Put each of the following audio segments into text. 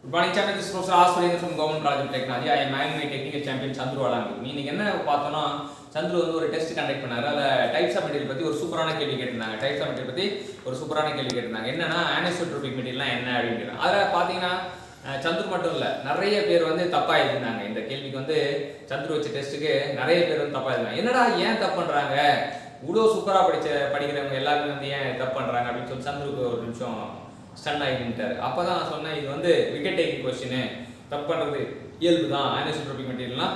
Good morning, champion. This is Professor Aswaran from Government College of Technology. I am my technical champion Chandru Alangi. இன்னைக்கு என்ன பார்த்தோம்னா சந்துரு வந்து ஒரு test conduct பண்ணாரு. அதுல டைப்ஸ் ஆஃப் மெட்டீரியல் பத்தி ஒரு சூப்பரான கேள்வி கேட்டிருந்தாங்க. டைப்ஸ் ஆஃப் மெட்டீரியல் பத்தி ஒரு சூப்பரான கேள்வி கேட்டிருந்தாங்க. என்னன்னா அனிசோட்ரோபிக் மெட்டீரியல்னா என்ன அப்படிங்கிறது. அதுல பாத்தீங்கன்னா சந்துரு மட்டும் இல்ல நிறைய பேர் வந்து தப்பா எழுதினாங்க. இந்த கேள்விக்கு வந்து சந்துரு வச்ச டெஸ்ட்டுக்கு நிறைய பேர் வந்து தப்பா எழுதினாங்க. என்னடா ஏன் தப்பு பண்றாங்க? இவ்வளோ சூப்பரா படிக்கிறவங்க எல்லாருமே வந்து ஏன் தப்பு பண்றாங்க அப்படின்னு சொல்லி சந்துருக்கு ஒரு நிமிஷம் ஸ்டன் ஆகிட்டாரு. அப்பதான் நான் சொன்னேன், இது வந்து விக்கெட் டேக்கிங் கொஸ்டின், தப்பு பண்றது இயல்பு தான். அனிசோட்ரோபிக் மெட்டீரியல்லாம்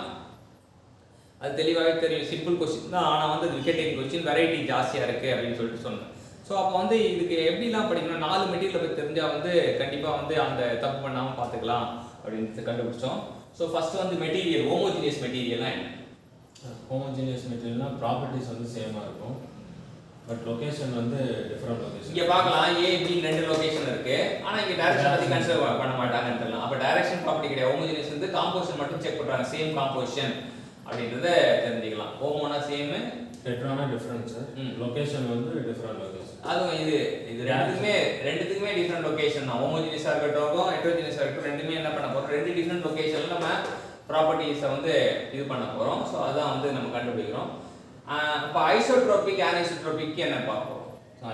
அது தெளிவாகவே தெரியும், சிம்பிள் கொஸ்டின் தான். ஆனால் வந்து விக்கெட் டேக்கிங் கொஸ்டின் வெரைட்டி ஜாஸ்தியாக இருக்குது அப்படின்னு சொல்லிட்டு சொன்னேன். ஸோ அப்போ வந்து இதுக்கு எப்படிலாம் படிக்கணும், 4 மெட்டீரியலை பற்றி தெரிஞ்சால் வந்து கண்டிப்பாக வந்து அந்த தப்பு பண்ணாமல் பார்த்துக்கலாம் அப்படின்னு கண்டுபிடிச்சோம். ஸோ ஃபர்ஸ்ட் வந்து மெட்டீரியல், ஹோமோஜினியஸ் மெட்டீரியல்லாம் என்ன? ஹோமோஜினியஸ் மெட்டீரியல்னா ப்ராப்பர்ட்டிஸ் வந்து சேமாக இருக்கும், பட் லொகேஷன் வந்து டிஃபரெண்ட் லொகேஷன். இங்கே பார்க்கலாம் A, B 2 லொகேஷன் இருக்கு. ஆனால் இங்கே டைரக்ஷன் பற்றி கன்சிடர் பண்ண மாட்டாங்கன்னு தெரியலாம். அப்போ டைரக்ஷன் ப்ராப்பர்ட்டி கிடையாது. ஹோமோஜினியஸ் வந்து காம்போசிஷன் மட்டும் செக் பண்ணுறாங்க, சேம் காம்போசிஷன் அப்படின்றத தெரிஞ்சுக்கலாம். ஹோமோனா சேம், ஹெட்ரானா டிஃபரெண்ட் சார். லொகேஷன் வந்து டிஃபரெண்ட் லொகேஷன். அதுவும் இது ரெண்டுத்துக்குமே டிஃபரெண்ட் லொகேஷன் தான். ஹோமோஜினியஸாக இருக்கட்டும் ஹெட்ரோஜினியஸாக இருக்கட்டும், ரெண்டுமே என்ன பண்ண போகிறோம், 2 டிஃபரெண்ட் லொகேஷனில் நம்ம ப்ராப்பர்ட்டிஸை வந்து இது பண்ண போகிறோம். ஸோ அதான் வந்து நம்ம கண்டுபிடிக்கிறோம். இப்போ ஐசோட்ரோபிக் அனிசோட்ரோபிக் என்ன பார்ப்போம்.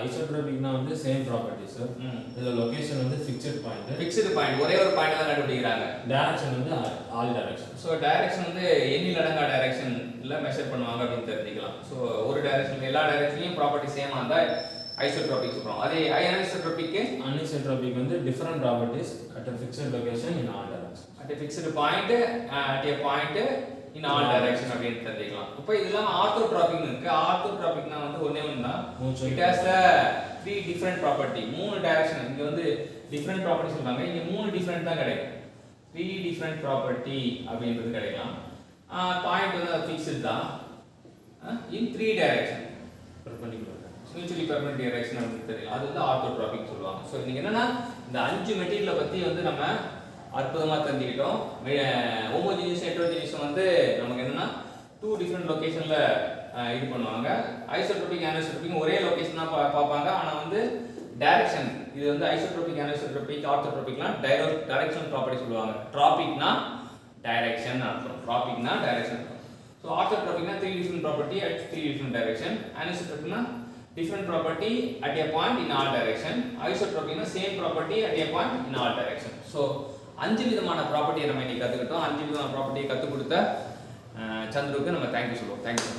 ஐசோட்ரோபிக்னா வந்து சேம் ப்ராப்பர்ட்டி சார். இதில் லொகேஷன் வந்து ஃபிக்ஸட் பாயிண்ட், ஒரே ஒரு பாயிண்ட் தான் கண்டுபிடிக்கிறாங்க. டைரக்ஷன் வந்து ஆல் டைரக்ஷன். ஸோ டைரக்ஷன் வந்து எண்ணில் அடங்கா டைரக்ஷனில் மெஷர் பண்ணுவாங்க அப்படின்னு தெரிஞ்சுக்கலாம். ஸோ ஒரு டைரக்ஷன் எல்லா டைரக்ஷன்லையும் ப்ராப்பர்ட்டி சேமாக இருந்தால் ஐசோட்ரோபிக் சொல்கிறோம். அதே அனிசோட்ரோபிக் வந்து different properties at a fixed location in all directions. at a fixed point at a point in all direction அப்படின்னு தெரிஞ்சுக்கலாம். இப்போ இதெல்லாம் ஆர்த்தோட்ரோபிக் இருக்கு. ஆர்த்தோட்ரோபிக்னா வந்து ஒண்ணே ஒண்ணு தான். It has the 3 different property. 3 direction. இங்க வந்து டிஃபரெண்ட் ப்ராப்பர்ட்டி சொல்றாங்க. இங்க 3 டிஃபரெண்ட் தான் கிடைக்கும். 3 டிஃபரெண்ட் ப்ராப்பர்ட்டி அப்படின்றது கிடைக்கலாம். பாயிண்ட் வந்து ஃபிக்ஸ்ட் தான். in 3 direction. Perpendicular. Mutually perpendicular direction அப்படின்னு தெரியலாம். அது வந்து ஆர்த்தோட்ரோபிக் சொல்லுவாங்க. ஸோ இன்னைக்கு என்னன்னா இந்த 5 மெட்டீரியலை பத்தி வந்து நம்ம அற்புதமாக தெரிஞ்சுக்கிட்டோம். ஹோமோஜினியஸ் ஹெட்ரோஜினியஸ் வந்து நமக்கு என்னன்னா 2 டிஃபரெண்ட் லொகேஷன்ல இது பண்ணுவாங்க. ஐசோட்ரோபிக் அனிசோட்ரோபிக் ஒரே லொகேஷன் தான் பார்ப்பாங்க. ஆனால் வந்து டைரக்ஷன், இது வந்து ஐசோட்ரோபிக் அனிசோட்ரோபிக் ஆர்த்தோட்ரோபிக்லாம் டைரக்ஷன் ப்ராப்பர்ட்டி சொல்லுவாங்க. ட்ராபிக்னா டைரக்ஷன் அர்த்தம், ட்ராபிக்னா டைரக்ஷன். ஸோ ஆர்த்தோட்ரோபிக்னா 3 different property at 3 different direction. அனிசோட்ரோபிக்னா different property at a point in all direction. Isotropy na same property at a point in all direction. So 5 விதமான ப்ராப்பர்ட்டியை நம்ம இன்னைக்கு கத்துக்கிட்டோம். 5 விதமான ப்ராப்பர்ட்டியை கத்து கொடுத்த சந்துருக்கு நம்ம தேங்க்யூ சொல்லுவோம். தேங்க்யூ.